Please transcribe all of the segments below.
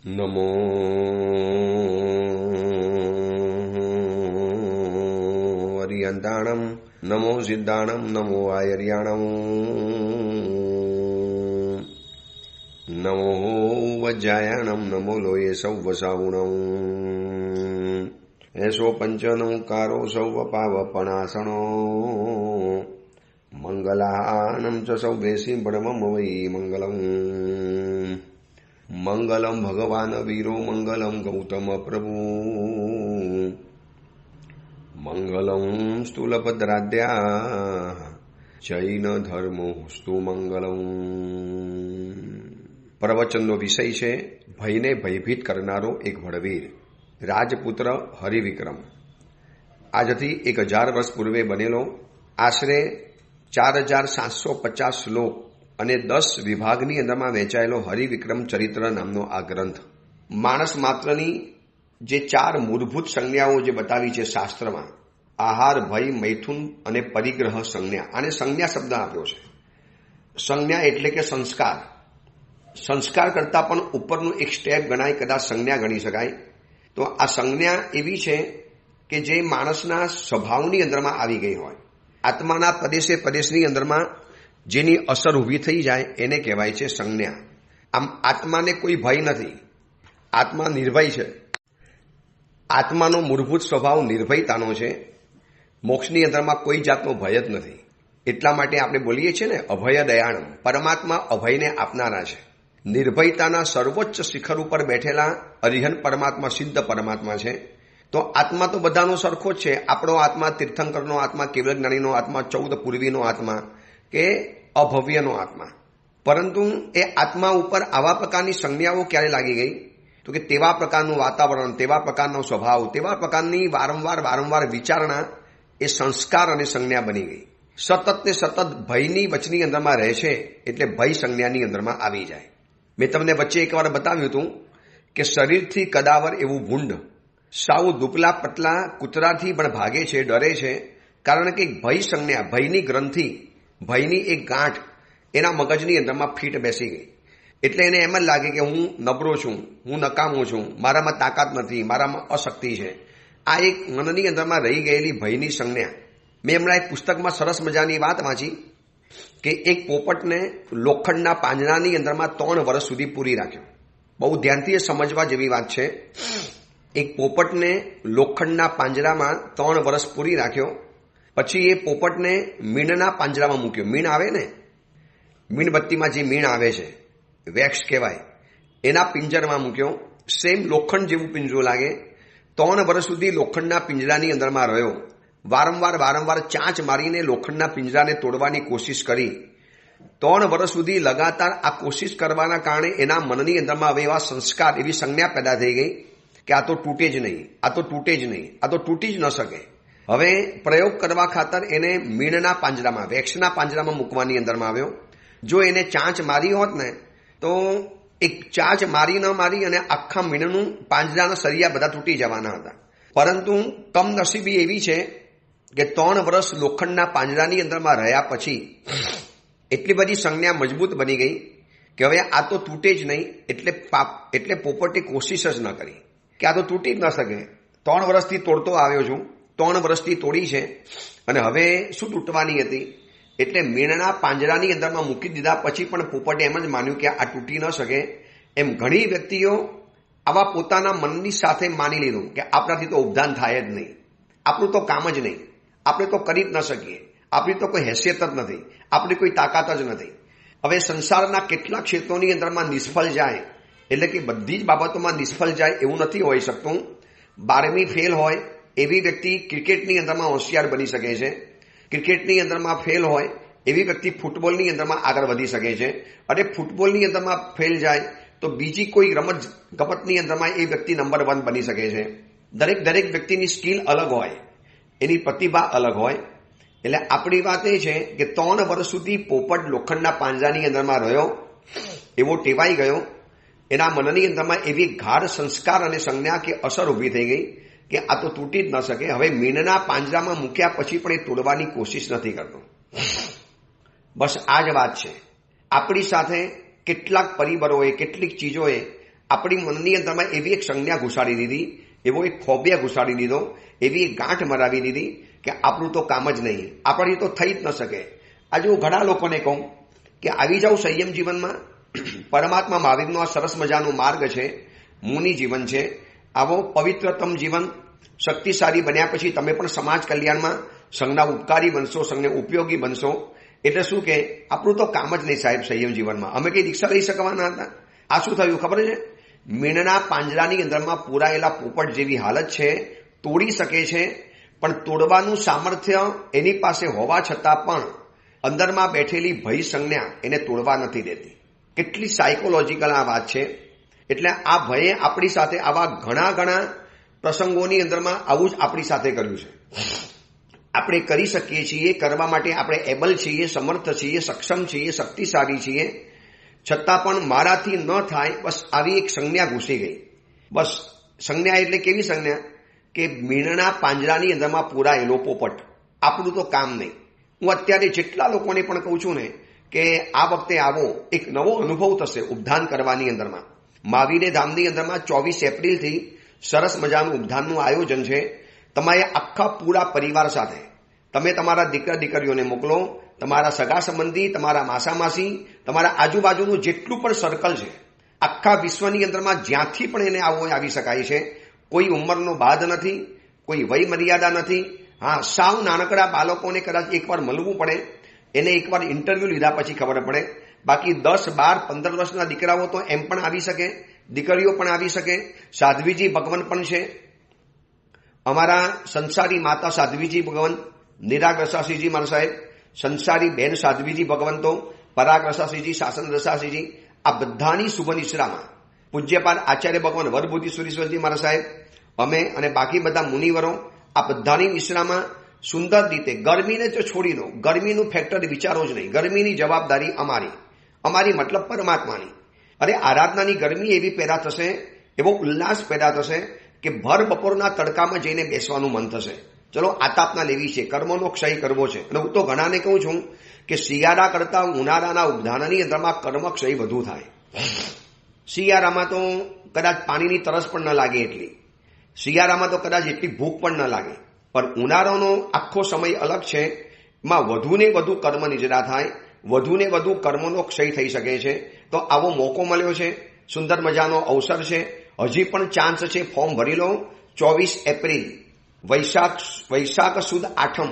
નમો અરિયંતાણમ નમો સિદ્ધાણમ નમો આયર્યાણમ નમો વજ્જાયાણમ નમો લોયે સૌવસાવુણમ એસો પંચનૌકારો સૌવ પાવપણાસણો મંગલાનમ ચ સૌવે સિંહણમમ વૈ મંગલમ મંગલમ ભગવાન વીરો મંગલમ ગૌતમ પ્રભુ મંગલમ સ્થૂલભદ્રાદ્યા જૈન ધર્મો સ્તુ મંગલમ. પ્રવચનનો વિષય છે ભયને ભયભીત કરનારો એક વડવીર, રાજપુત્ર હરિવિક્રમ. આજથી 1000 વર્ષ પૂર્વે બનેલો આશરે 4750 શ્લોક અને 10 વિભાગની અંદરમાં વહેંચાયેલો હરિવિક્રમ ચરિત્ર નામનો આ ગ્રંથ માણસ માત્રની જે 4 મૂળભૂત સંજ્ઞાઓ જે બતાવી છે શાસ્ત્રમાં, આહાર, ભય, મૈથુન અને પરિગ્રહ સંજ્ઞા, આને સંજ્ઞા શબ્દ આપ્યો છે. સંજ્ઞા એટલે કે સંસ્કાર. સંસ્કાર કરતાં પણ ઉપરનું એક સ્ટેપ ગણાય, કદાચ સંજ્ઞા ગણી શકાય. તો આ સંજ્ઞા એવી છે કે જે માણસના સ્વભાવની અંદરમાં આવી ગઈ હોય, આત્માના પ્રદેશે પ્રદેશની અંદરમાં જેની અસર ઊભી થઈ જાય એને કહેવાય છે સંજ્ઞા. આમ આત્માને કોઈ ભય નથી, આત્મા નિર્ભય છે. આત્માનો મૂળભૂત સ્વભાવ નિર્ભયતાનો છે. મોક્ષની અંદરમાં કોઈ જાતનો ભય જ નથી. એટલા માટે આપણે બોલીએ છીએ ને, અભય દયાણમ. પરમાત્મા અભયને આપનારા છે. નિર્ભયતાના સર્વોચ્ચ શિખર ઉપર બેઠેલા અરિહન પરમાત્મા સિદ્ધ પરમાત્મા છે. તો આત્મા તો બધાનો સરખો જ છે. આપણો આત્મા, તીર્થંકરનો આત્મા, કેવલ જ્ઞાનીનો આત્મા, 14 પૂર્વીનો આત્મા કે અભવ્યનો આત્મા. પરંતુ એ આત્મા ઉપર આવા પ્રકારની સંજ્ઞાઓ ક્યારે લાગી ગઈ? તો કે તેવા પ્રકારનું વાતાવરણ, તેવા પ્રકારનો સ્વભાવ, તેવા પ્રકારની વારંવાર વિચારણા એ સંસ્કાર અને સંજ્ઞા બની ગઈ. સતત ને સતત ભયની વચની અંદરમાં રહે છે, એટલે ભય સંજ્ઞાની અંદરમાં આવી જાય. મેં તમને વચ્ચે એકવાર બતાવ્યું હતું કે શરીરથી કદાવર એવું ભૂંડ, સાવ દુબલા પતલા કૂતરાથી પણ ભાગે છે, ડરે છે. કારણ કે ભય સંજ્ઞા, ભયની ગ્રંથિ, ભયની એક ગાંઠ એના મગજની અંદરમાં ફીટ બેસી ગઈ. એટલે એને એમ જ લાગે કે હું નબળો છું, હું નકામો છું, મારામાં તાકાત નથી, મારામાં અશક્તિ છે. આ એક મનની અંદરમાં રહી ગયેલી ભયની સંજ્ઞા. મેં હમણાં એક પુસ્તકમાં સરસ મજાની વાત વાંચી કે એક પોપટને લોખંડના પાંજરાની અંદરમાં 3 વર્ષ સુધી પૂરી રાખ્યો. બહુ ધ્યાનથી સમજવા જેવી વાત છે. એક પોપટને લોખંડના પાંજરામાં 3 વર્ષ પૂરી રાખ્યો. પછી એ પોપટને મીણના પાંજરામાં મૂક્યો. મીણ આવે ને, મીણબત્તીમાં જે મીણ આવે છે, વેક્સ કહેવાય, એના પિંજરમાં મૂક્યો. સેમ લોખંડ જેવું પિંજરું લાગે. 3 વર્ષ સુધી લોખંડના પિંજરાની અંદરમાં રહ્યો. વારંવાર ચાંચ મારીને લોખંડના પિંજરાને તોડવાની કોશિશ કરી. 3 વર્ષ સુધી લગાતાર આ કોશિશ કરવાના કારણે એના મનની અંદરમાં હવે એવા સંસ્કાર, એવી સંજ્ઞા પેદા થઈ ગઈ કે આ તો તૂટે જ નહીં, આ તો તૂટે જ નહીં, આ તો તૂટી જ ન શકે. હવે પ્રયોગ કરવા ખાતર એને મીણના પાંજરામાં, વેક્સના પાંજરામાં મૂકવાની અંદરમાં આવ્યો. જો એને ચાંચ મારી હોત ને તો એક ચાંચ મારી ન મારી અને આખા મીણનું પાંજરાના સરિયા બધા તૂટી જવાના હતા. પરંતુ કમનસીબી એવી છે કે 3 વર્ષ લોખંડના પાંજરાની અંદરમાં રહ્યા પછી એટલી બધી સંજ્ઞા મજબૂત બની ગઈ કે હવે આ તો તૂટે જ નહીં. એટલે પોપટે કોશિશ જ ન કરી કે આ તો તૂટી જ ન શકે. 3 વર્ષથી તોડતો આવ્યો છું, 3 વર્ષથી તોડી છે અને હવે શું તૂટવાની હતી? એટલે મીણના પાંજરાની અંદરમાં મૂકી દીધા પછી પણ પોપટે એમ જ માન્યું કે આ તૂટી ન શકે. એમ ઘણી વ્યક્તિઓ આવા પોતાના મનની સાથે માની લીધું કે આપણાથી તો ઉદ્ધાન થાય જ નહીં, આપણું તો કામ જ નહીં, આપણે તો કરી જ ન શકીએ, આપણી તો કોઈ હેસિયત જ નથી, આપણી કોઈ તાકાત જ નથી. હવે સંસારના કેટલાક ક્ષેત્રોની અંદરમાં નિષ્ફળ જાય એટલે કે બધી જ બાબતોમાં નિષ્ફળ જાય એવું નથી હોઈ શકતું. 12મી ફેલ હોય એવી વ્યક્તિ ક્રિકેટની અંદરમાં હોશિયાર બની શકે છે. ક્રિકેટની અંદરમાં ફેલ હોય એવી વ્યક્તિ ફૂટબોલની અંદરમાં આગળ વધી શકે છે. અને ફૂટબોલની અંદરમાં ફેલ જાય તો બીજી કોઈ રમત ગમતની અંદરમાં એ વ્યક્તિ નંબર 1 બની શકે છે. દરેક વ્યક્તિની સ્કિલ અલગ હોય, એની પ્રતિભા અલગ હોય. એટલે આપણી વાત એ છે કે 3 વર્ષ સુધી પોપટ લોખંડના પાંજરાની અંદરમાં રહ્યો, એવો ટેવાઈ ગયો. એના મનની અંદરમાં એવી ગાઢ સંસ્કાર અને સંજ્ઞા કે અસર ઊભી થઈ ગઈ કે આ તો તૂટી જ ન શકે. હવે મીણના પાંજરામાં મૂક્યા પછી પણ એ તોડવાની કોશિશ નથી કરતો. બસ આ જ વાત છે. આપણી સાથે કેટલાક પરિબળોએ, કેટલીક ચીજોએ આપણી મનની અંદરમાં એવી એક સંજ્ઞા ઘુસાડી દીધી, એવો એક ફોબિયા ઘુસાડી દીધો, એવી એક ગાંઠ મરાવી દીધી કે આપણું તો કામ જ નહીં, આપણી તો થઈ જ ન શકે. આજે હું ઘણા લોકોને કહું કે આવી જાઓ સંયમ જીવનમાં. પરમાત્મા મહાવીરનો આ સરસ મજાનો માર્ગ છે, મુનિ જીવન છે. આવો પવિત્રતમ જીવન. શક્તિશાળી બન્યા પછી તમે પણ સમાજ કલ્યાણમાં સંઘના ઉપકારી બનશો, સંઘને ઉપયોગી બનશો. એટલે શું કે આપણું તો કામ જ નહીં સાહેબ સંયમ જીવનમાં. અમે કઈ દીક્ષા લઈ શકવાના હતા. આ શું થયું ખબર છે? મીણના પાંજરાની અંદરમાં પૂરાયેલા પોપટ જેવી હાલત છે. તોડી શકે છે, પણ તોડવાનું સામર્થ્ય એની પાસે હોવા છતાં પણ અંદરમાં બેઠેલી ભય સંજ્ઞા એને તોડવા નથી દેતી. કેટલી સાયકોલોજીકલ આ વાત છે. એટલે આ ભયે આપણી સાથે આવા ઘણા પ્રસંગોની અંદરમાં આવું જ આપણી સાથે કર્યું છે. આપણે કરી શકીએ છીએ, કરવા માટે આપણે એબલ છીએ, સમર્થ છીએ, સક્ષમ છીએ, શક્તિશાળી છીએ, છતાં પણ મારાથી ન થાય. બસ આવી એક સંજ્ઞા ઘૂસી ગઈ. બસ સંજ્ઞા એટલે કેવી સંજ્ઞા કે મીણના પાંજરાની અંદરમાં પૂરાયેલો પોપટ. આપણું તો કામ નહીં. હું અત્યારે જેટલા લોકોને પણ કહું છું ને કે આ વખતે આવો એક નવો અનુભવ થશે ઉપધાન કરવાની અંદરમાં. મહાવીરે ધામની અંદરમાં 24 એપ્રિલથી સરસ મજાનું ઉપધાનનું આયોજન છે. તમારે આખા પૂરા પરિવાર સાથે તમે તમારા દીકરા દીકરીઓને મોકલો, તમારા સગા સંબંધી, તમારા માસા માસી, તમારા આજુબાજુનું જેટલું પણ સર્કલ છે, આખા વિશ્વની અંદરમાં જ્યાંથી પણ એને આવવો આવી શકાય છે. કોઈ ઉંમરનો બાદ નથી, કોઈ વય મર્યાદા નથી. હા, સાવ નાનકડા બાળકોને કદાચ એકવાર મળવું પડે, એને એકવાર ઇન્ટરવ્યુ લીધા પછી ખબર પડે. બાકી 10, 12, 15 વર્ષના દીકરાઓ તો એમ પણ આવી શકે, દીકરીઓ પણ આવી શકે. સાધ્વીજી ભગવાન પણ છે. અમારા સંસારી માતા સાધ્વીજી ભગવાન, નિરાગ રસાસીજી મારા સાહેબ, સંસારી બેન સાધ્વીજી ભગવંતો, પરાગ રસાસીજી, શાસન રસાસીજી, આ બધાની શુભ નિશ્રામાં પૂજ્યપાદ આચાર્ય ભગવાન વરબુદ્ધિ સુરેશ્વરજી મારા સાહેબ, અમે અને બાકી બધા મુનિવરો, આ બધાની નિશ્રામાં સુંદર રીતે ગરમીને તો છોડી દો, ગરમીનું ફેક્ટર વિચારો જ નહીં. ગરમીની જવાબદારી અમારી મતલબ પરમાત્માની. અરે આરાધનાની ગરમી એવી પેદા થશે, એવો ઉલ્લાસ પેદા થશે કે ભર બપોરના તડકામાં જઈને બેસવાનું મન થશે. ચલો આતાપના લેવી છે, કર્મનો ક્ષય કરવો છે. અને હું તો ઘણાને કહું છું કે શિયાળા કરતા ઉનાળાના ઉપધાનની અંદરમાં કર્મ ક્ષય વધુ થાય. શિયાળામાં તો કદાચ પાણીની તરસ પણ ન લાગે એટલી, શિયાળામાં તો કદાચ એટલી ભૂખ પણ ન લાગે. પણ ઉનાળાનો આખો સમય અલગ છે. એમાં વધુને વધુ કર્મ નિજરા થાય, વધુને વધુ કર્મનો ક્ષય થઈ શકે છે. તો આવો મોકો મળ્યો છે, સુંદર મજાનો અવસર છે. હજી પણ ચાન્સ છે, ફોર્મ ભરી લો. 24 એપ્રિલ વૈશાખ સુદ આઠમ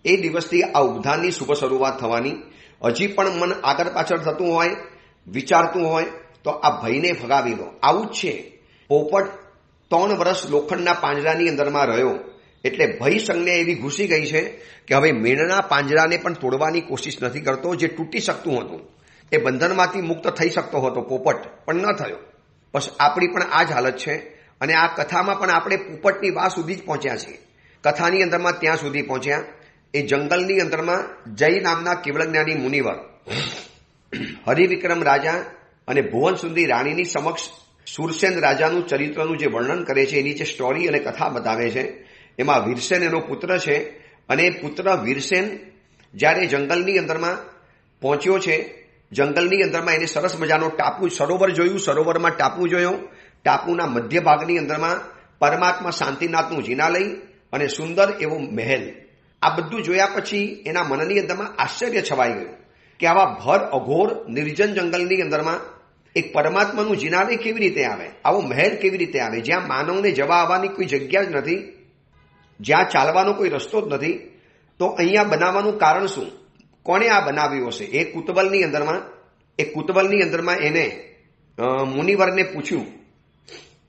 એ દિવસથી આ ઉપધાનની શુભ શરૂઆત થવાની. હજી પણ મન આગળ પાછળ થતું હોય, વિચારતું હોય તો આ ભયને ફગાવી લો. આવું જ છે. પોપટ 3 વર્ષ લોખંડના પાંજરાની અંદરમાં રહ્યો એટલે ભય સંજ્ઞા એવી ઘૂસી ગઈ છે કે હવે મીણના પાંજરાને પણ તોડવાની કોશિશ નથી કરતો. જે તૂટી શકતું હતું, એ બંધનમાંથી મુક્ત થઈ શકતો હતો પોપટ, પણ ન થયો. બસ આપણી પણ આ જ હાલત છે. અને આ કથામાં પણ આપણે પોપટની વાત સુધી જ પહોંચ્યા છીએ. કથાની અંદરમાં ત્યાં સુધી પહોંચ્યા. એ જંગલની અંદરમાં જય નામના કેવળજ્ઞાની મુનિવર હરિવિક્રમ રાજા અને ભુવન સુંદરી રાણીની સમક્ષ સુરસેન રાજાનું ચરિત્રનું જે વર્ણન કરે છે, એની જે સ્ટોરી અને કથા બતાવે છે, એમાં વીરસેન એનો પુત્ર છે. અને પુત્ર વીરસેન જ્યારે જંગલની અંદરમાં પહોંચ્યો છે, જંગલની અંદરમાં એને સરસ મજાનો ટાપુ સરોવર જોયું, સરોવરમાં ટાપુ જોયો. ટાપુના મધ્ય ભાગની અંદરમાં પરમાત્મા શાંતિનાથનું જિનાલય અને સુંદર એવો મહેલ. આ બધું જોયા પછી એના મનની અંદરમાં આશ્ચર્ય છવાઈ ગયું કે આવા ભર અઘોર નિર્જન જંગલની અંદરમાં એક પરમાત્માનું જિનાલય કેવી રીતે આવે, આવો મહેલ કેવી રીતે આવે, જ્યાં માનવને જવા આવવાની કોઈ જગ્યા જ નથી, જ્યાં ચાલવાનો કોઈ રસ્તો જ નથી. તો અહીંયા બનાવવાનું કારણ શું? કોણે આ બનાવ્યું હશે? એ કુતબલની અંદરમાં એને મુનિવરને પૂછ્યું.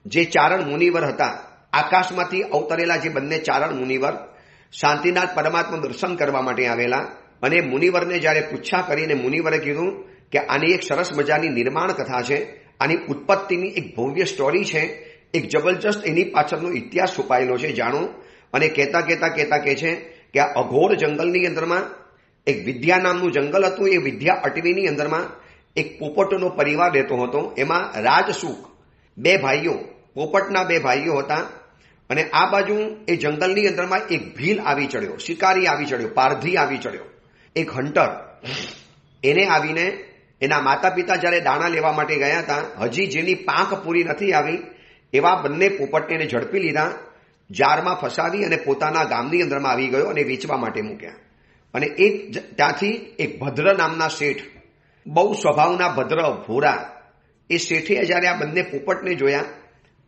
જે ચારણ મુનિવર હતા, આકાશમાંથી અવતરેલા જે બંને ચારણ મુનિવર શાંતિનાથ પરમાત્મા દર્શન કરવા માટે આવેલા. અને મુનિવરને જ્યારે પૂછ્યા કરીને મુનિવરે કીધું કે આની એક સરસ મજાની નિર્માણ કથા છે, આની ઉત્પત્તિની એક ભવ્ય સ્ટોરી છે, એક જબરજસ્ત એની પાછળનો ઇતિહાસ છુપાયેલો છે, જાણો. અને કહેતા કહે છે કે આ અઘોર જંગલની અંદરમાં એક વિદ્યા નામનું જંગલ હતું. એ વિદ્યા અટવીની અંદરમાં એક પોપટનો પરિવાર રહેતો હતો. એમાં રાજસુખ 2 ભાઈઓ, પોપટના 2 ભાઈઓ હતા. અને આ બાજુ એ જંગલની અંદરમાં એક ભીલ આવી ચડ્યો, શિકારી આવી ચડ્યો, પારધી આવી ચડ્યો, એક હન્ટર. એને આવીને એના માતા પિતા જ્યારે દાણા લેવા માટે ગયા હતા, હજી જેની પાંખ પૂરી નથી આવી એવા બંને પોપટને એને ઝડપી લીધા, જારમાં ફસાવી અને પોતાના ગામની અંદરમાં આવી ગયો અને વેચવા માટે મૂક્યા. અને ત્યાંથી એક ભદ્ર નામના શેઠ, બહુ સ્વભાવના ભદ્ર ભોરા, એ શેઠે જ્યારે આ બંને પોપટને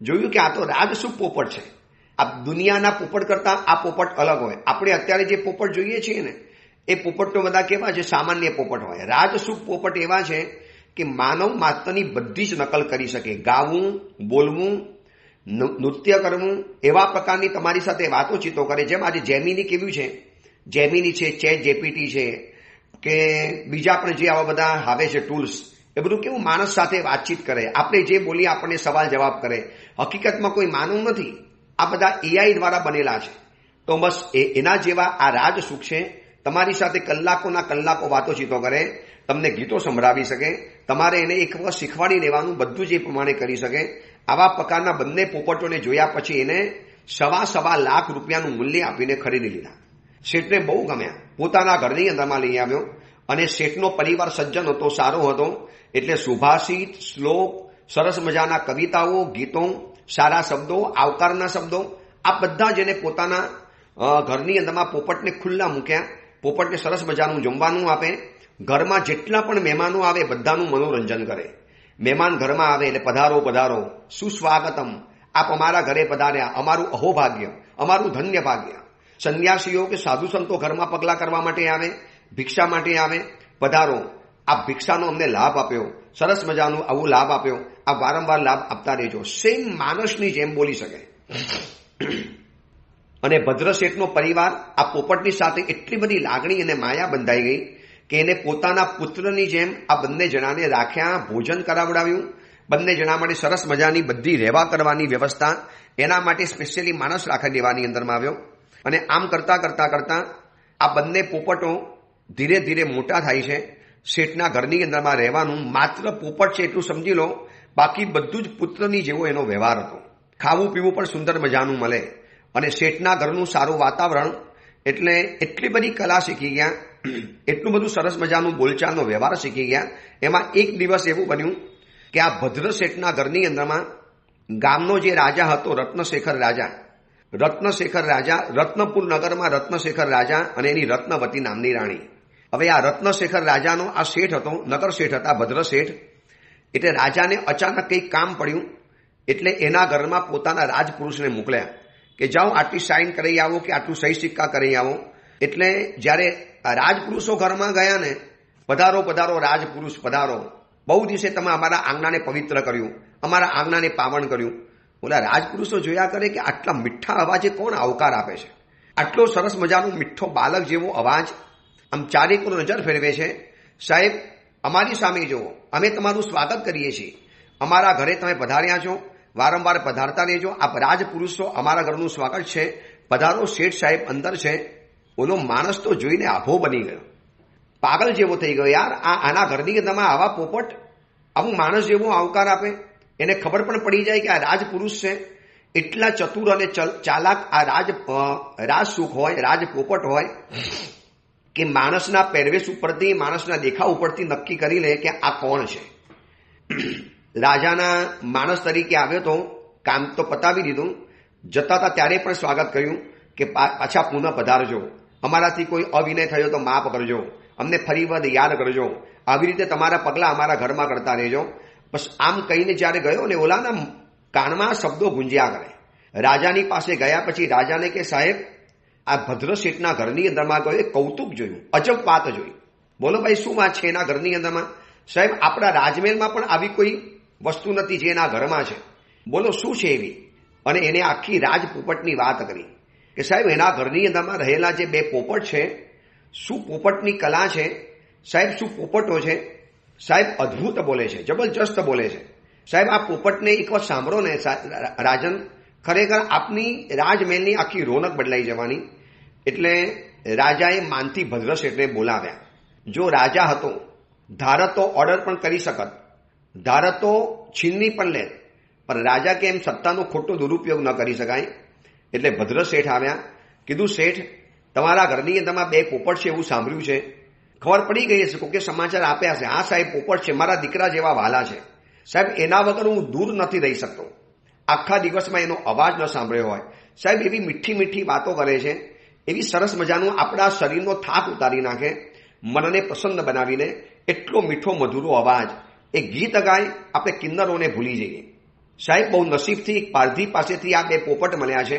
જોયું કે આ તો રાજસુખ પોપટ છે. આ દુનિયાના પોપટ કરતા આ પોપટ અલગ હોય. આપણે અત્યારે જે પોપટ જોઈએ છીએ ને એ પોપટ તો બધા કેવા છે? સામાન્ય પોપટ હોય. રાજસુખ પોપટ એવા છે કે માનવ માત્રની બધી જ નકલ કરી શકે. ગાવું, બોલવું, નૃત્ય કરવું, એવા પ્રકારની તમારી સાથે વાતોચીતો કરે. જેમ આજે જેમિની કેવું છે, જેમિની છે, ચેટ જીપીટી છે કે બીજા પણ જે આવા બધા આવે છે ટૂલ્સ, એ બધું કેવું માણસ સાથે વાતચીત કરે. આપણે જે બોલીએ આપણને સવાલ જવાબ કરે. હકીકતમાં કોઈ માનવ નથી, આ બધા એઆઈ દ્વારા બનેલા છે. તો બસ એના જેવા આ રાજસુખ છે. તમારી સાથે કલાકોના કલાકો વાતોચીતો કરે, તમને ગીતો સંભળાવી શકે, તમારે એને એક વખત શીખવાડી દેવાનું, બધું જ એ પ્રમાણે કરી શકે. આવા પ્રકારના બંને પોપટોને જોયા પછી એને સવા લાખ રૂપિયાનું મૂલ્ય આપીને ખરીદી લીધા. શેઠને બહુ ગમ્યા, પોતાના ઘરની અંદરમાં લઈ આવ્યો. અને શેઠનો પરિવાર સજ્જન હતો, સારો હતો, એટલે સુભાષિત, શ્લોક, સરસ મજાના કવિતાઓ, ગીતો, સારા શબ્દો, આવકારના શબ્દો, આ બધા જ એને પોતાના ઘરની અંદરમાં પોપટને ખુલ્લા મૂક્યા. પોપટને સરસ મજાનું જમવાનું આપે. ઘરમાં જેટલા પણ મહેમાનો આવે બધાનું મનોરંજન કરે. મહેમાન ઘરમાં આવે એટલે પધારો પધારો, સુસ્વાગતમ, આપ અમારા ઘરે પધાર્યા, અમારું અહોભાગ્ય, અમારું ધન્ય ભાગ્ય. સંન્યાસીઓ કે સાધુ સંતો ઘરમાં પગલાં કરવા માટે આવે, ભિક્ષા માટે આવે, પધારો, આ ભિક્ષાનો અમને લાભ આપ્યો, સરસ મજાનું આવું લાભ આપ્યો, આ વારંવાર લાભ આપતા રહેજો. સેમ માણસની જેમ બોલી શકે. અને ભદ્ર શેઠનો પરિવાર આ પોપટની સાથે એટલી બધી લાગણી અને માયા બંધાઈ ગઈ કે એને પોતાના પુત્રની જેમ આ બંને જણાને રાખ્યા, ભોજન કરાવડાવ્યું. બંને જણા માટે સરસ મજાની બધી રહેવા કરવાની વ્યવસ્થા, એના માટે સ્પેશિયલી માણસ રાખી દેવાની અંદરમાં આવ્યો. અને આમ કરતા કરતા કરતા આ બંને પોપટો ધીરે ધીરે મોટા થાય છે. શેઠના ઘરની અંદરમાં રહેવાનું માત્ર પોપટ છે એટલું સમજી લો, બાકી બધું જ પુત્રની જેવો એનો વ્યવહાર હતો. ખાવું પીવું પણ સુંદર મજાનું મળે. અને શેઠના ઘરનું સારું વાતાવરણ, એટલે એટલી બધી કલા શીખી ગયા, એટલું બધું સરસ મજાનું બોલચાલનો વ્યવહાર શીખી ગયા. એમાં એક દિવસ એવું બન્યું કે આ ભદ્ર શેઠના ઘરની અંદરમાં ગામનો જે રાજા હતો, રત્નશેખર રાજા, રત્નપુર નગરમાં રત્નશેખર રાજા અને એની રત્નવતી નામની રાણી. હવે આ રત્નશેખર રાજાનો આ શેઠ હતો, નગર શેઠ હતા, ભદ્ર શેઠ. એટલે રાજાને અચાનક કંઈક કામ પડ્યું, એટલે એના ઘરમાં પોતાના રાજપુરુષને મોકલ્યા કે જાઓ આટલી સાઇન કરી આવો કે આટલું સહી સિક્કા કરી આવો. એટલે જ્યારે રાજપુરુષો ઘરમાં ગયા ને, પધારો પધારો રાજપુરુષ પધારો, બહુ દિવસે તમે અમારા આંગણાને પવિત્ર કર્યું, અમારા આંગણાને પાવન કર્યું. ઓલા રાજપુરુષો જોયા કરે કે આટલા મીઠા અવાજે કોણ આવકાર આપે છે, આટલો સરસ મજાનો મીઠો બાલક જેવો અવાજ. આમ ચારેકો નજર ફેરવે છે. સાહેબ, અમારી સામે જુઓ, અમે તમારું સ્વાગત કરીએ છીએ, અમારા ઘરે તમે પધાર્યા છો, વારંવાર પધારતા રહેજો. આપ રાજપુરુષો, અમારા ઘરનું સ્વાગત છે, પધારો, શેઠ સાહેબ અંદર છે. ઓલો માણસ તો જોઈને આભો બની ગયો, પાગલ જેવો થઈ ગયો. યાર, આના ઘરની અંદરમાં આવા પોપટ આવું માણસ જેવો આવકાર આપે? એને ખબર પણ પડી જાય કે આ રાજપુરુષ છે. એટલા ચતુર અને ચાલાક આ રાજસુખ હોય, રાજપોપટ હોય કે માણસના પહેરવેશ ઉપરથી, માણસના દેખાવ ઉપરથી નક્કી કરી લે કે આ કોણ છે. રાજાના માણસ તરીકે આવ્યો તો કામ તો પતાવી દીધું. જતા હતા ત્યારે પણ સ્વાગત કર્યું કે પાછા પુનઃ પધારજો, અમારાથી કોઈ અવિનય થયો તો માફ કરજો, અમને ફરી વખત યાદ કરજો, આવી રીતે તમારા પગલાં અમારા ઘરમાં કરતા રહેજો. બસ આમ કહીને જ્યારે ગયો ને, ઓલાના કાનમાં શબ્દો ગુંજ્યા કરે. રાજાની પાસે ગયા પછી રાજાને કે સાહેબ, આ ભદ્ર શેઠના ઘરની અંદરમાં ગયો, કૌતુક જોયું, અજબ વાત જોઈ. બોલો ભાઈ, શું વાત છે એના ઘરની અંદરમાં? સાહેબ, આપણા રાજમહેલમાં પણ આવી કોઈ વસ્તુ નથી જે એના ઘરમાં છે. બોલો શું છે એવી? અને એને આખી રાજપોપટની વાત કરી કે સાહેબ, એના ઘરની અંદરમાં રહેલા જે બે પોપટ છે, શું પોપટની કલા છે સાહેબ, શું પોપટો છે સાહેબ, અદ્ભુત બોલે છે, જબરજસ્ત બોલે છે. સાહેબ, આ પોપટને એક વાર સાંભળો ને રાજન, ખરેખર આપની રાજમહેલની આખી રોનક બદલાઈ જવાની. એટલે રાજાએ માનથી ભદ્ર શેઠને બોલાવ્યા. જો રાજા હતો, ધારત તો ઓર્ડર પણ કરી શકત, ધારત તો છીનવી પણ લે, પણ રાજા કે એમ સત્તાનો ખોટો દુરુપયોગ ન કરી શકાય. એટલે ભદ્ર શેઠ આવ્યા. કીધું, શેઠ, તમારા ઘરની અંદરમાં બે પોપટ છે એવું સાંભળ્યું છે, ખબર પડી ગઈ હશે, કોકે સમાચાર આપ્યા છે, હા સાહેબ પોપટ છે, મારા દીકરા જેવા વાલા છે સાહેબ, એના વગર હું દૂર નથી રહી શકતો, આખા દિવસમાં એનો અવાજ ન સાંભળ્યો હોય સાહેબ, એવી મીઠી મીઠી વાતો કરે છે, એવી સરસ મજાનું આપણા શરીરનો થાક ઉતારી નાખે, મનને પ્રસન્ન બનાવીને એટલો મીઠો મધુરો અવાજ, એ ગીત ગાય, આપણે કિન્નરોને ભૂલી જઈએ સાહેબ. બહુ નસીબથી પારધી પાસેથી આ બે પોપટ મળ્યા છે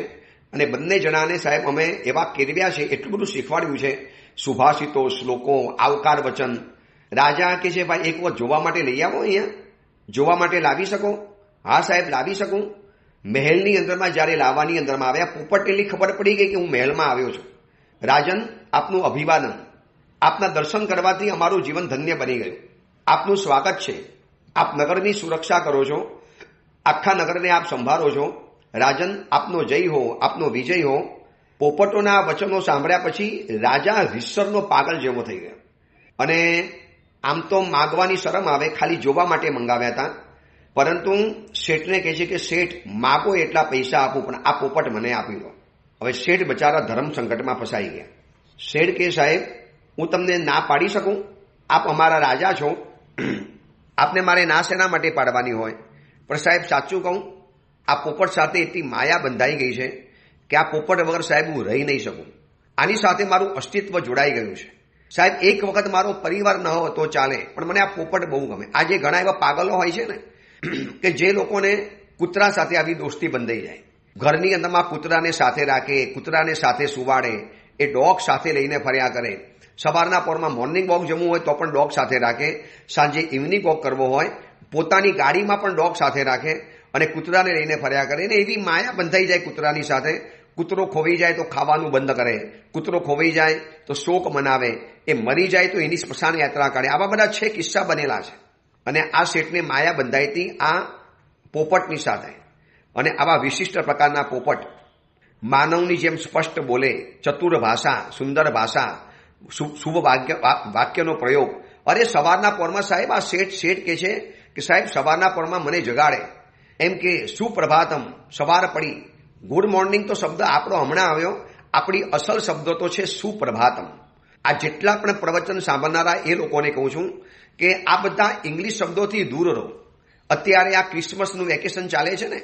અને બંને જણાને સાહેબ અમે એવા કેળવ્યા છે, એટલું બધું શીખવાડ્યું છે, સુભાષિતો, શ્લોકો, આવકાર વચન. રાજા કે છે ભાઈ એક વખત જોવા માટે લઈ આવો, અહીંયા જોવા માટે લાવી શકો? હા સાહેબ લાવી શકું. મહેલની અંદરમાં જ્યારે લાવવાની અંદરમાં આવ્યા, પોપટ એટલી ખબર પડી ગઈ કે હું મહેલમાં આવ્યો છું. રાજન આપનું અભિવાદન, આપના દર્શન કરવાથી અમારું જીવન ધન્ય બની ગયું, આપનું સ્વાગત છે, આપ નગરની સુરક્ષા કરો છો, આખા નગરને આપ સંભાળો છો, રાજન આપનો જય હો, આપનો વિજય હો. પોપટોના વચનો સાંભળ્યા પછી રાજા રીસરનો પાગલ જેવો થઈ ગયો અને આમ તો માગવાની શરમ આવે, ખાલી જોવા માટે મંગાવ્યા હતા, પરંતુ શેઠને કહે છે કે શેઠ માગો એટલા પૈસા આપું, પણ આ પોપટ મને આપી દો. હવે શેઠ બચારા ધર્મ સંકટમાં ફસાઈ ગયા. શેઠ કે સાહેબ હું તમને ના પાડી શકું, આપ અમારા રાજા છો, આપને મારે ના શેના માટે પાડવાની હોય? પણ સાહેબ સાચું કહું, આ પોપટ સાથે એટલી માયા બંધાઈ ગઈ છે કે આ પોપટ વગર સાહેબ હું રહી નહીં શકું, આની સાથે મારું અસ્તિત્વ જોડાઈ ગયું છે સાહેબ. એક વખત મારો પરિવાર ન હોય તો ચાલે, પણ મને આ પોપટ બહુ ગમે. આજે ઘણા એવા પાગલો હોય છે ને કે જે લોકોને કૂતરા સાથે આવી દોસ્તી બંધાઈ જાય, ઘરની અંદરમાં કૂતરાને સાથે રાખે, કૂતરાને સાથે સુવાડે, એ ડોગ સાથે લઈને ફર્યા કરે, સવારના પોરમાં મોર્નિંગ વોક જવું હોય તો પણ ડોગ સાથે રાખે, સાંજે ઇવનિંગ વોક કરવો હોય પોતાની ગાડીમાં પણ ડોગ સાથે રાખે અને કૂતરાને લઈને ફર્યા કરે. ને એવી માયા બંધાઈ જાય કૂતરાની સાથે. કૂતરો ખોવાઈ જાય તો ખાવાનું બંધ કરે, કૂતરો ખોવાઈ જાય તો શોક મનાવે, એ મરી જાય તો એની સ્મશાન યાત્રા કાઢે. આવા બધા છે કિસ્સા બનેલા છે. અને આ શેઠને માયા બંધાઈ હતી આ પોપટની સાથે. અને આવા વિશિષ્ટ પ્રકારના પોપટ માનવની જેમ સ્પષ્ટ બોલે, ચતુર ભાષા, સુંદર ભાષા, શુભ વાક્યનો પ્રયોગ. અરે સવારના પોરમાં સાહેબ આ શેઠ કે છે કે સાહેબ સવારના પોરમાં મને જગાડે, એમ કે સુપ્રભાતમ, સવાર પડી. ગુડ મોર્નિંગ તો શબ્દ આપણો હમણાં આવ્યો, આપણી અસલ શબ્દો તો છે સુપ્રભાતમ. આ જેટલા પણ પ્રવચન સાંભળનારા એ લોકોને કહું છું કે આ બધા ઇંગ્લિશ શબ્દોથી દૂર રહો. અત્યારે આ ક્રિસમસનું વેકેશન ચાલે છે ને,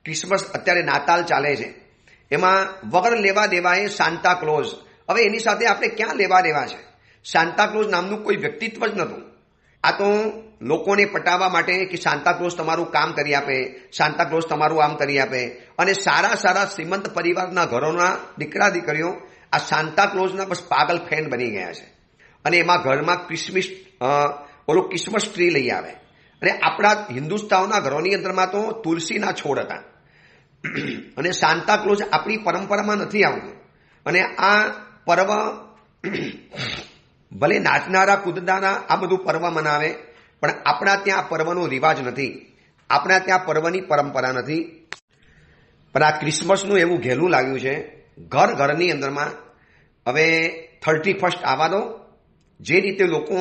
ક્રિસમસ અત્યારે નાતાલ ચાલે છે, એમાં વગર લેવા દેવાએ સાન્તા ક્લોઝ. હવે એની સાથે આપણે ક્યાં લેવા દેવા છે? સાન્તા ક્લોઝ નામનું કોઈ વ્યક્તિત્વ જ નહોતું. આ તો લોકોને પટાવવા માટે કે સાન્તા ક્લોઝ તમારું કામ કરી આપે, સાન્તા ક્લોઝ તમારું આમ કરી આપે. અને સારા સારા શ્રીમંત પરિવારના ઘરોના દીકરા દીકરીઓ આ સાન્તા ક્લોઝના બસ પાગલ ફેન બની ગયા છે. અને એમાં ઘરમાં ક્રિસમસ ટ્રી લઈ આવે. અને આપણા હિન્દુસ્તાનના ઘરોની અંદરમાં તો તુલસીના છોડ હતા. અને સાન્તા ક્લોઝ આપણી પરંપરામાં નથી આવતું. અને આ પર્વ ભલે નાચનારા કૂદનારા આ બધું પર્વ મનાવે, પણ આપણા ત્યાં પર્વનો રિવાજ નથી, આપણા ત્યાં પર્વની પરંપરા નથી. પણ આ ક્રિસમસનું એવું ઘેલું લાગ્યું છે ઘર ઘરની અંદરમાં. હવે 31 આવવા દો, જે રીતે લોકો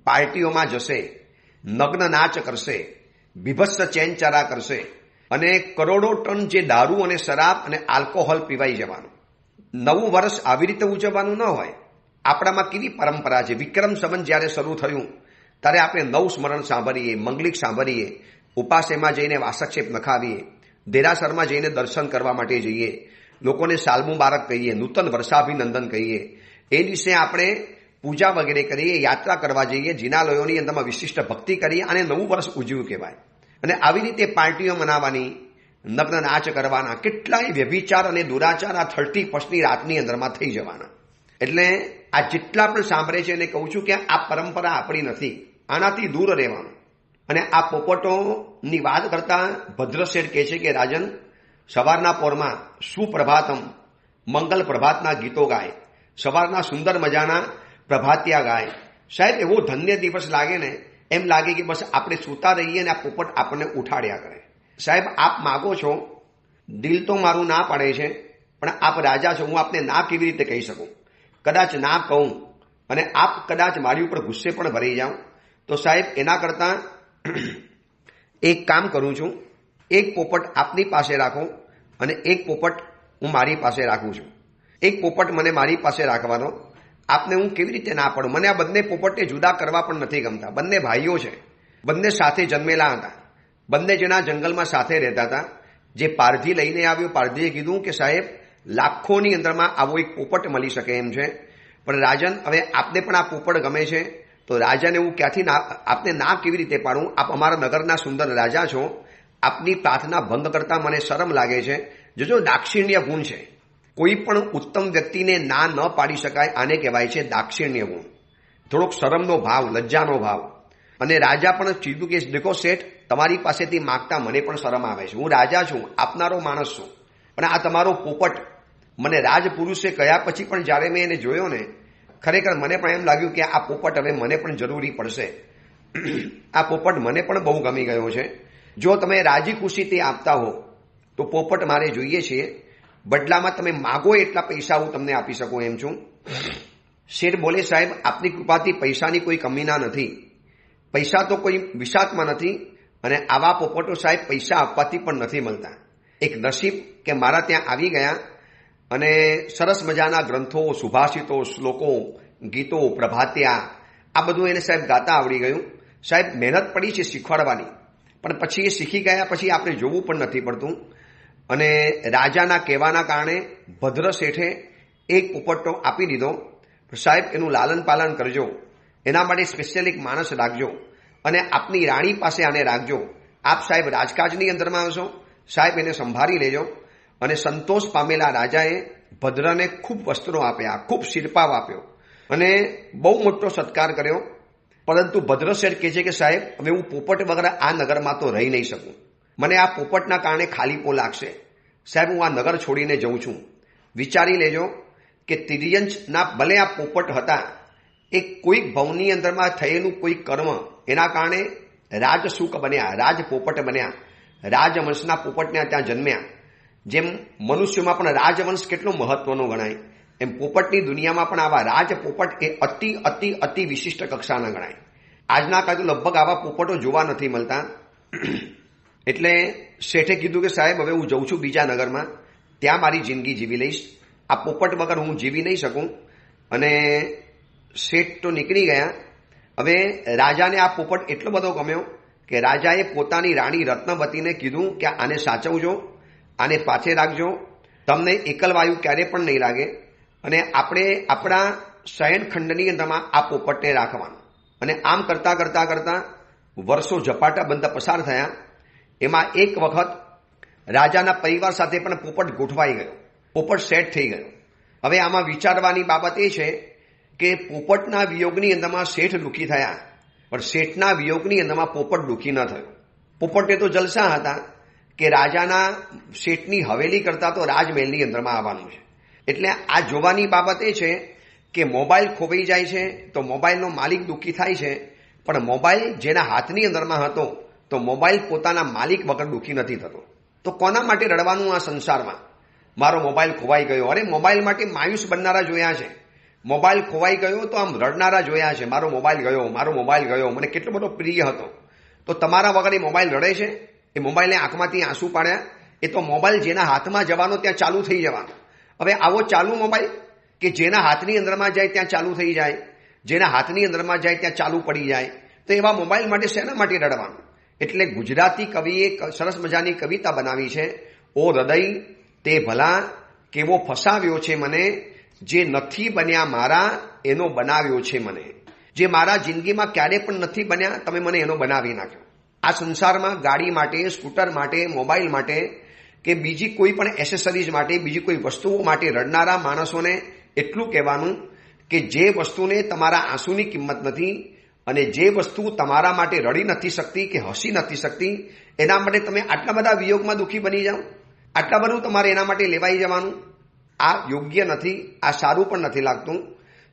પાર્ટીઓમાં જશે, નગ્ન નાચ કરશે, બીભત્સ ચેનચારા કરશે અને કરોડો ટન જે દારૂ અને શરાબ અને આલ્કોહોલ પીવાઈ જવાનું. નવું વર્ષ આવી રીતે ઉજવવાનું ન હોય. આપણામાં કેવી પરંપરા છે, વિક્રમ સંવત જ્યારે શરૂ થયું ત્યારે આપણે નવ સ્મરણ સાંભળીએ, મંગલિક સાંભળીએ, ઉપાસેમાં જઈને વાસક્ષેપ નખાવીએ, દેરાસરમાં જઈને દર્શન કરવા માટે જઈએ, લોકોને સાલ મુબારક કહીએ, નૂતન વર્ષાભિનંદન કહીએ. એ દિવસે આપણે પૂજા વગેરે કરીએ, યાત્રા કરવા જઈએ, જિનાલયોની અંદરમાં વિશિષ્ટ ભક્તિ કરીએ અને નવું વર્ષ ઉજવ્યું કહેવાય. અને આવી રીતે પાર્ટીઓ મનાવવાની, નગ્ન નાચ કરવાના, કેટલાય વ્યભિચાર અને દુરાચાર આ 31ની રાતની અંદરમાં થઈ જવાના. એટલે આ જેટલા પણ સાંભળે છે એને કહું છું કે આ પરંપરા આપણી નથી, આનાથી દૂર રહેવાનું. અને આ પોપટોની વાત કરતા ભદ્રશેઠ કહે છે કે રાજન સવારના પોરમાં સુપ્રભાતમ, મંગલ પ્રભાતના ગીતો ગાય, સવારના સુંદર મજાના પ્રભાતિયા ગાય. સાહેબ એવો ધન્ય દિવસ લાગે ને, એમ લાગે કે બસ આપણે સૂતા રહીએ ને આ પોપટ આપણને ઉઠાડ્યા કરે. સાહેબ આપ માગો છો, દિલ તો મારું ના પાડે છે, પણ આપ રાજા છો, હું આપને ના કેવી રીતે કહી શકું? કદાચ ના કહું અને આપ કદાચ મારી ઉપર ગુસ્સે પણ ભરાઈ જાઓ તો સાહેબ એના કરતાં એક કામ કરું છું, એક પોપટ આપની પાસે રાખો અને એક પોપટ હું મારી પાસે રાખું છું. એક પોપટ મને મારી પાસે રાખવાનો આપને હું કેવી રીતે ના પાડું? મને આ બંને પોપટને જુદા કરવા પણ નથી ગમતા. બંને ભાઈઓ છે, બંને સાથે જન્મેલા હતા, બંને જેના જંગલમાં સાથે રહેતા હતા. જે પારધી લઈને આવ્યો, પારધીએ કીધું કે સાહેબ લાખોની અંદરમાં આવો એક પોપટ મળી શકે એમ છે, પણ રાજન હવે આપને પણ આ પોપટ ગમે છે, તો રાજાને હું ક્યાંથી આપને ના કેવી રીતે પાડું? આપ અમારા નગરના સુંદર રાજા છો, આપની પ્રાર્થના ભંગ કરતા મને શરમ લાગે છે. જોજો દાક્ષિણ્ય ગુણ છે. કોઈ પણ ઉત્તમ વ્યક્તિને ના ન પાડી શકાય, આને કહેવાય છે દાક્ષિણ્ય ગુણ. થોડોક શરમનો ભાવ, લજ્જાનો ભાવ. અને રાજા પણ કીધું કે દેખો શેઠ, તમારી પાસેથી માગતા મને પણ શરમ આવે છે. હું રાજા છું, આપનારો માણસ છું, પણ આ તમારો પોપટ મને રાજપુરુષે કહ્યા પછી પણ જ્યારે મેં એને જોયો ને, ખરેખર મને પણ એમ લાગ્યું કે આ પોપટ હવે મને પણ જરૂરી પડશે. આ પોપટ મને પણ બહુ ગમી ગયો છે. જો તમે રાજી ખુશીથી આપતા હો તો પોપટ મારે જોઈએ છીએ. બદલામાં તમે માગો એટલા પૈસા હું તમને આપી શકું એમ છું. શેઠ બોલે સાહેબ આપની કૃપાથી પૈસાની કોઈ કમીના નથી, પૈસા તો કોઈ વિષાદમાં નથી, અને આવા પોપટો સાહેબ પૈસા આપવાથી પણ નથી મળતા. એક નસીબ કે મારા ત્યાં આવી ગયા અને સરસ મજાના ગ્રંથો, સુભાષિતો, શ્લોકો, ગીતો, પ્રભાત્યા આ બધું એને સાહેબ ગાતા આવડી ગયું. સાહેબ મહેનત પડી છે શીખવાડવાની, પણ પછી એ શીખી ગયા પછી આપણે જોવું પણ નથી પડતું. અને રાજાના કહેવાના કારણે ભદ્ર શેઠે એક પોપટો આપી દીધો. સાહેબ એનું લાલન પાલન કરજો, એના માટે સ્પેશિયલ એક માણસ રાખજો, અને આપની રાણી પાસે આને રાખજો. આપ સાહેબ રાજકાજની અંદરમાં આવશો, સાહેબ એને સંભાળી લેજો. અને સંતોષ પામેલા રાજાએ ભદ્રને ખૂબ વસ્ત્રો આપ્યા, ખૂબ શિરપાવ આપ્યો અને બહુ મોટો સત્કાર કર્યો. પરંતુ ભદ્ર શેઠ કહે છે કે સાહેબ હવે હું પોપટ વગર આ નગરમાં તો રહી નહીં શકું, મને આ પોપટના કારણે ખાલીપો લાગશે. સાહેબ હું આ નગર છોડીને જઉં છું. વિચારી લેજો કે તિર્યંચના ભલે આ પોપટ હતા, એ કોઈક ભવની અંદરમાં થયેલું કોઈ કર્મ એના કારણે રાજસુક બન્યા, રાજ પોપટ બન્યા, રાજવંશના પોપટને ત્યાં જન્મ્યા. જેમ મનુષ્યમાં પણ રાજવંશ કેટલો મહત્વનો ગણાય, એમ પોપટની દુનિયામાં પણ આવા રાજ પોપટ એ અતિ અતિ અતિ વિશિષ્ટ કક્ષાના ગણાય. આજના કાળે તો લગભગ આવા પોપટો જોવા નથી મળતા. એટલે શેઠે કીધું કે સાહેબ હવે હું જઉં છું બીજા નગરમાં, ત્યાં મારી જિંદગી જીવી લઈશ, આ પોપટ વગર હું જીવી નહીં શકું. અને શેઠ તો નીકળી ગયા. હવે રાજાને આ પોપટ એટલો બધો ગમ્યો કે રાજાએ પોતાની રાણી રત્નવતીને કીધું કે આને સાચવજો, આને પાછે રાખજો, તમને એકલવાયુ ક્યારે પણ નહીં લાગે, અને આપણે આપણા શયનખંડની અંદરમાં આ પોપટને રાખવાનું. અને આમ કરતા કરતા કરતા વર્ષો ઝપાટા બંધ પસાર થયા. એમાં એક વખત રાજાના પરિવાર સાથે પણ પોપટ ગોઠવાઈ ગયો, પોપટ સેટ થઈ ગયો. હવે આમાં વિચારવાની બાબત એ છે કે પોપટના વિયોગની અંદરમાં શેઠ દુઃખી થયા, પણ શેઠના વિયોગની અંદરમાં પોપટ દુઃખી ન થયો. પોપટે તો જલસા હતા કે રાજાના શેઠની હવેલી કરતા તો રાજમહેલની અંદરમાં આવવાનું છે. એટલે આ જોવાની બાબત એ છે કે મોબાઈલ ખોવાઈ જાય છે તો મોબાઈલનો માલિક દુઃખી થાય છે, પણ મોબાઈલ જેના હાથની અંદરમાં હતો તો મોબાઈલ પોતાના માલિક વગર દુઃખી નથી થતો. તો કોના માટે રડવાનું આ સંસારમાં? મારો મોબાઈલ ખોવાઈ ગયો. અરે મોબાઈલ માટે માયુસ બનનારા જોયા છે, મોબાઈલ ખોવાઈ ગયો તો આમ રડનારા જોયા છે, મારો મોબાઈલ ગયો, મારો મોબાઈલ ગયો, મને કેટલો બધો પ્રિય હતો. તો તમારા વગર એ મોબાઈલ રડે છે, એ મોબાઈલને આંખમાંથી આંસુ પાડ્યા, એ તો મોબાઈલ જેના હાથમાં જવાનો ત્યાં ચાલુ થઈ જવાનો. હવે આવો ચાલુ મોબાઈલ કે જેના હાથની અંદરમાં જાય ત્યાં ચાલુ થઈ જાય, જેના હાથની અંદરમાં જાય ત્યાં ચાલુ પડી જાય, તો એવા મોબાઈલ માટે શેના માટે રડવાનું? એટલે ગુજરાતી કવિએ સરસ મજાની કવિતા બનાવી છે, ઓ હૃદય તે ભલા કેવો ફસાવ્યો છે મને, જે નથી બન્યા મારા એનો બનાવ્યો છે મને. જે મારા જિંદગીમાં ક્યારે પણ નથી બન્યા, તમે મને એનો બનાવી નાખ્યો. આ સંસારમાં ગાડી માટે, સ્કૂટર માટે, મોબાઈલ માટે કે બીજી કોઈ પણ એસેસરીઝ માટે, બીજી કોઈ વસ્તુઓ માટે રડનારા માણસોને એટલું કહેવાનું કે જે વસ્તુને તમારા આંસુની કિંમત નથી અને જે વસ્તુ તમારા માટે રડી નથી શકતી કે હસી નથી શકતી, એના માટે તમે આટલા બધા વિયોગમાં દુઃખી બની જાઓ, આટલા બધું તમારે એના માટે લેવાઈ જવાનું. આ યોગ્ય નથી, આ સારું પણ નથી લાગતું.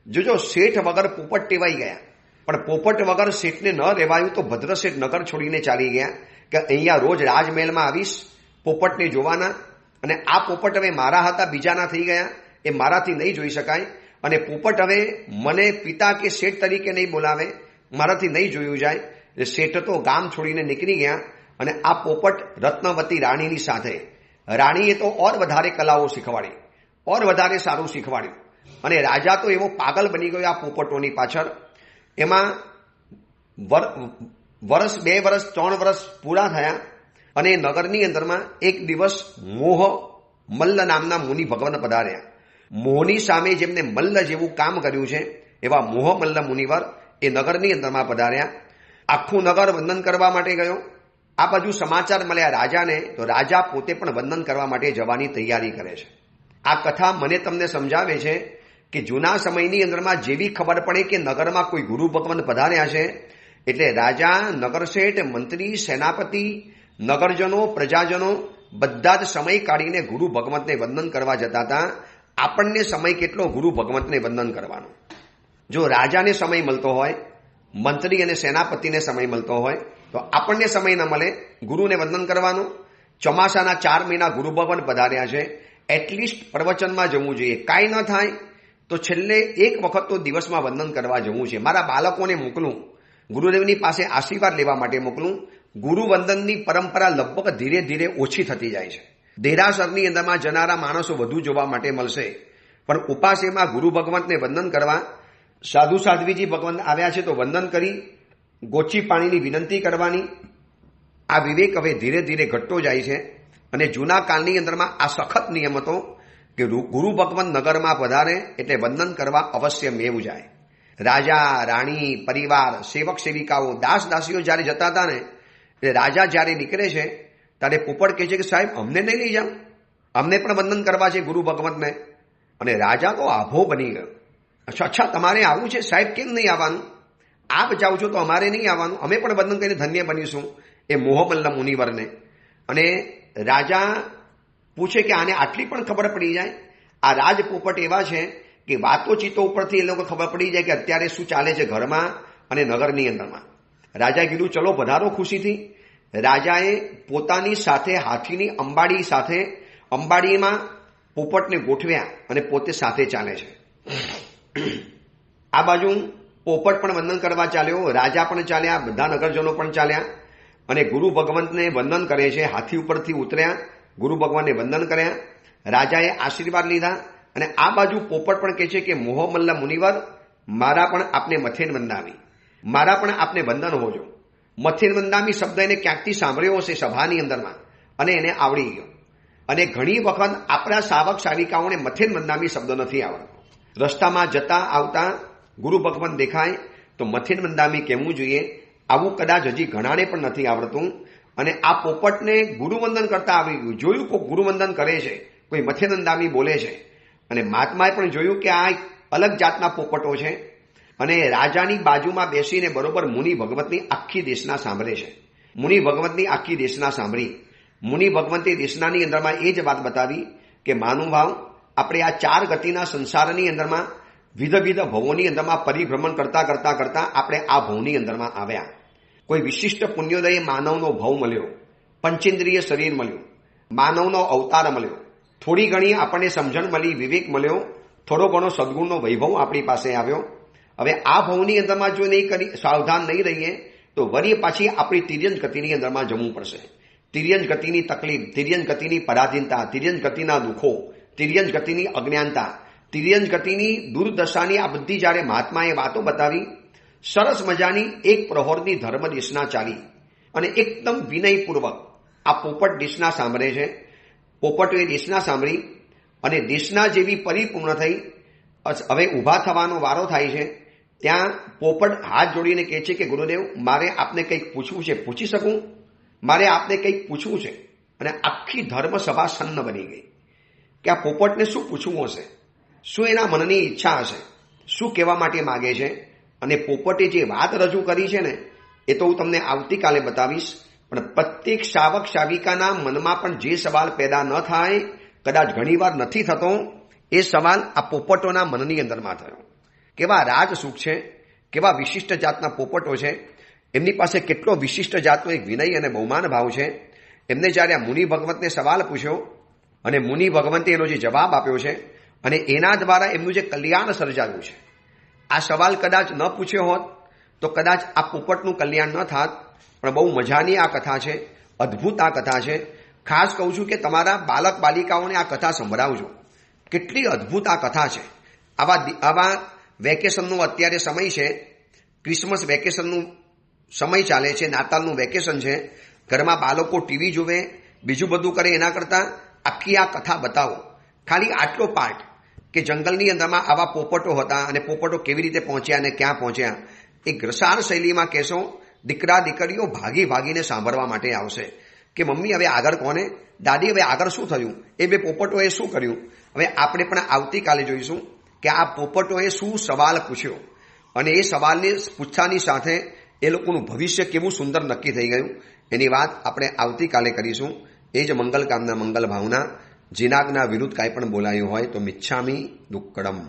જોજો શેઠ વગર પોપટ ટેવાઈ ગયા, પણ પોપટ વગર શેઠને ન રહેવાયું તો ભદ્ર શેઠ નગર છોડીને ચાલી ગયા કે અહીંયા રોજ રાજમહેલમાં આવીશ પોપટને જોવાના, અને આ પોપટ હવે મારા હતા બીજાના થઈ ગયા, એ મારાથી નહીં જોઈ શકાય. અને પોપટ હવે મને પિતા કે શેઠ તરીકે નહીં બોલાવે, મારાથી નહીં જોયું જાય. શેઠ તો ગામ છોડીને નીકળી ગયા અને આ પોપટ રત્નવતી રાણીની સાથે, રાણીએ તો ઓર વધારે કલાઓ શીખવાડી, ઓર વધારે સારું શીખવાડ્યું. અને રાજા તો એવો પાગલ બની ગયો આ પોપટોની પાછળ. એમાં વર્ષ 2 વર્ષ 3 વર્ષ પૂરા થયા અને નગરની અંદરમાં એક દિવસ મોહ મલ્લ નામના મુનિ ભગવાન પધાર્યા. મોહની સામે જેમને મલ્લ જેવું કામ કર્યું છે એવા મોહ મલ્લ મુનિવર એ નગરની અંદરમાં પધાર્યા. આખું નગર વંદન કરવા માટે ગયો. આ બાજુ સમાચાર મળ્યા રાજાને, તો રાજા પોતે પણ વંદન કરવા માટે જવાની તૈયારી કરે છે. આ કથા મને તમને સમજાવે છે કે જૂના સમયની અંદરમાં જેવી ખબર પડે કે નગરમાં કોઈ ગુરુ ભગવાન પધાર્યા છે એટલે રાજા, નગરશેઠ, મંત્રી, સેનાપતિ, નગરજનો, પ્રજાજનો બધા જ સમય કાઢીને ગુરુ ભગવંતને વંદન કરવા જતા હતા. આપણને સમય કેટલો ગુરુ ભગવંતને વંદન કરવાનો? જો રાજાને સમય મળતો હોય, મંત્રી અને સેનાપતિને સમય મળતો હોય, તો આપણને સમય ન મળે ગુરુને વંદન કરવાનો. ચોમાસાના 4 મહિના ગુરુ ભગવાન પધાર્યા છે, એટલીસ્ટ પ્રવચનમાં જવું જોઈએ. કાંઈ ન થાય તો છેલ્લે એક વખત તો દિવસમાં વંદન કરવા જવું છે. મારા બાળકોને મોકલું, ગુરુદેવની પાસે આશીર્વાદ લેવા માટે મોકલું. ગુરુ વંદનની પરંપરા લગભગ ધીરે ધીરે ઓછી થતી જાય છે. દેરાસરની અંદરમાં જનારા માણસો વધુ જોવા માટે મળશે, પણ ઉપાસેમાં ગુરુ ભગવંતને વંદન કરવા સાધુ સાધ્વીજી ભગવાન આવ્યા છે તો વંદન કરી ગોચી પાણીની વિનંતી કરવાની. આ વિવેક હવે ધીરે ધીરે ઘટતો જાય છે અને જૂના કાળની અંદરમાં આ સખત નિયમ હતો કે ગુરુ ભગવાન નગરમાં પધારે એટલે વંદન કરવા અવશ્ય મેવ જાય. રાજા, રાણી, પરિવાર, સેવક સેવિકાઓ, દાસ દાસીઓ જ્યારે જતા હતા ને, એટલે રાજા જ્યારે નીકળે છે ત્યારે પોપટ કહે છે કે સાહેબ અમને નહીં લઈ જાઓ, અમને પણ વંદન કરવા છે ગુરુ ભગવંતને. અને રાજા તો આભો બની ગયો. અચ્છા તમારે આવવું છે સાહેબ, કેમ નહીં આવવાનું? આપ જાઓ છો તો અમારે નહીં આવવાનું, અમે પણ વંદન કરીને ધન્ય બનીશું એ મોહમલ્લ મુનિવરને. અને રાજા પૂછે કે આને આટલી પણ ખબર પડી જાય? આ રાજ પોપટ એવા છે કે વાતોચીતો ઉપરથી એ લોકો ખબર પડી જાય કે અત્યારે શું ચાલે છે ઘરમાં અને નગરની અંદરમાં. રાજાએ કીધું ચલો પધારો ખુશીથી. રાજાએ પોતાની સાથે હાથીની અંબાડી સાથે અંબાડીમાં પોપટને ગોઠવ્યા અને પોતે સાથે ચાલે છે. આ બાજુ પોપટ પણ વંદન કરવા ચાલ્યો, રાજા પણ ચાલ્યા, બધા નગરજનો પણ ચાલ્યા અને ગુરુ ભગવંતને વંદન કરે છે. હાથી ઉપરથી ઉતર્યા, ગુરુ ભગવાનને વંદન કર્યા, રાજાએ આશીર્વાદ લીધા. અને આ બાજુ પોપટ પણ કહે છે કે મોહમલ્લ મુનિવર, મારા પણ આપને મથેન વંદામી, મારા પણ આપને વંદન હોજો. મથેન વંદામી શબ્દ એને ક્યાંકથી સાંભળ્યો હશે સભાની અંદરમાં અને એને આવડી ગયો. અને ઘણી વખત આપણા સાવક સાવિકાઓને મથેન વંદામી શબ્દ નથી આવડતો. રસ્તામાં જતા આવતા ગુરુ ભગવાન દેખાય તો મથેન વંદામી કહેવું જોઈએ. આવું કદાચ હજી ઘણાને પણ નથી આવડતું. અને આ પોપટને ગુરુવંદન કરતા આવી ગયું. જોયું કોઈ ગુરુવંદન કરે છે, કોઈ મથેન વંદામી બોલે છે. અને મહાત્માએ પણ જોયું કે આ અલગ જાતના પોપટો છે. અને રાજાની બાજુમાં બેસીને બરોબર મુનિ ભગવતની આખી દેશના સાંભળે છે. મુનિ ભગવતની આખી દેશના સાંભળી. મુનિ ભગવંતે દેશનાની અંદરમાં એ જ વાત બતાવી કે માનુભાવ, આપણે આ 4 ગતિના સંસારની અંદરમાં વિધ ભવોની અંદરમાં પરિભ્રમણ કરતા કરતા કરતા આપણે આ ભવની અંદરમાં આવ્યા. કોઈ વિશિષ્ટ પુણ્યોદયે માનવનો ભવ મળ્યો, પંચેન્દ્રિય શરીર મળ્યું, માનવનો અવતાર મળ્યો, થોડી ઘણી આપણને સમજણ મળી, વિવેક મળ્યો, થોડો ઘણો સદગુણનો વૈભવ આપણી પાસે આવ્યો. હવે આ ભવની અંદરમાં જો સાવધાન નહીં રહીએ તો વળી પાછી આપણી તિર્યંજ ગતિની અંદરમાં જવું પડશે. તિર્યંજ ગતિની તકલીફ, તિર્યંજ ગતિની પરાધીનતા, તિર્યંજ ગતિના દુઃખો, તિર્યંજ ગતિની અજ્ઞાનતા, તિર્યંજ ગતિની દુર્દશાની આ બધી જ્યારે મહાત્માએ વાતો બતાવી, સરસ મજાની એક પ્રહોરની ધર્મ દેશના ચાલી અને એકદમ વિનયપૂર્વક આ પોપટ દેશના સાંભળે છે. પોપટોએ દેશના સાંભળી અને દેશના જેવી પરિપૂર્ણ થઈ. હવે ઊભા થવાનો વારો થાય છે. ત્યાં પોપટ હાથ જોડીને કહે છે કે ગુરુદેવ, મારે આપને કંઈક પૂછવું છે, પૂછી શકું? મારે આપને કંઈક પૂછવું છે. અને આખી ધર્મસભા સન્ન બની ગઈ કે આ પોપટને શું પૂછવું હશે, શું એના મનની ઈચ્છા હશે, શું કહેવા માટે માગે છે. અને પોપટે જે વાત રજૂ કરી છે ને એ તો હું તમને આવતીકાલે બતાવીશ. પણ પ્રત્યેક શાવક શાવિકાના મનમાં પણ જે સવાલ પેદા ન થાય, કદાચ ઘણીવાર નથી થતો, એ સવાલ આ પોપટોના મનની અંદરમાં થયો. કેવા રાજ સુખ છે, કેવા વિશિષ્ટ જાતના પોપટો છે, એમની પાસે કેટલો વિશિષ્ટ જાતનો એક વિનય અને બહુમાન ભાવ છે. એમને જ્યારે આ મુનિ ભગવંતને સવાલ પૂછ્યો અને મુનિ ભગવંતે એનો જે જવાબ આપ્યો છે અને એના દ્વારા એમનું જે કલ્યાણ સર્જાયું છે, આ સવાલ કદાચ ન પૂછ્યો હોત તો કદાચ આ પોપટનું કલ્યાણ ન થાત. પણ બહુ મજાની આ કથા છે, અદ્ભુત આ કથા છે. ખાસ કહું છું કે તમારા બાલક બાલિકાઓને આ કથા સંભળાવજો. કેટલી અદ્ભુત આ કથા છે. આવા વેકેશનનો અત્યારે સમય છે, ક્રિસમસ વેકેશનનું સમય ચાલે છે, નાતાલનું વેકેશન છે, ઘરમાં બાળકો ટીવી જોવે, બીજું બધું કરે, એના કરતાં આખી આ કથા બતાવો. ખાલી આટલો પાર્ટ કે જંગલની અંદરમાં આવા પોપટો હતા અને પોપટો કેવી રીતે પહોંચ્યા અને ક્યાં પહોંચ્યા, એ ગ્રસાર શૈલીમાં કહેશો. દીકરા દીકરીઓ ભાગી ભાગીને સાંભળવા માટે આવશે કે મમ્મી હવે આગળ કોને, દાદી હવે આગળ શું થયું, એ બે પોપટોએ શું કર્યું. હવે આપણે પણ આવતીકાલે જોઈશું કે આ પોપટોએ શું સવાલ પૂછ્યો અને એ સવાલની પૂછતાની સાથે એ લોકોનું ભવિષ્ય કેવું સુંદર નક્કી થઈ ગયું, એની વાત આપણે આવતીકાલે કરીશું. એ જ મંગલ કામના મંગલ ભાવના. જીનાગના વિરુદ્ધ કાંઈ પણ બોલાયું હોય તો મિચ્છામી દુક્કડમ.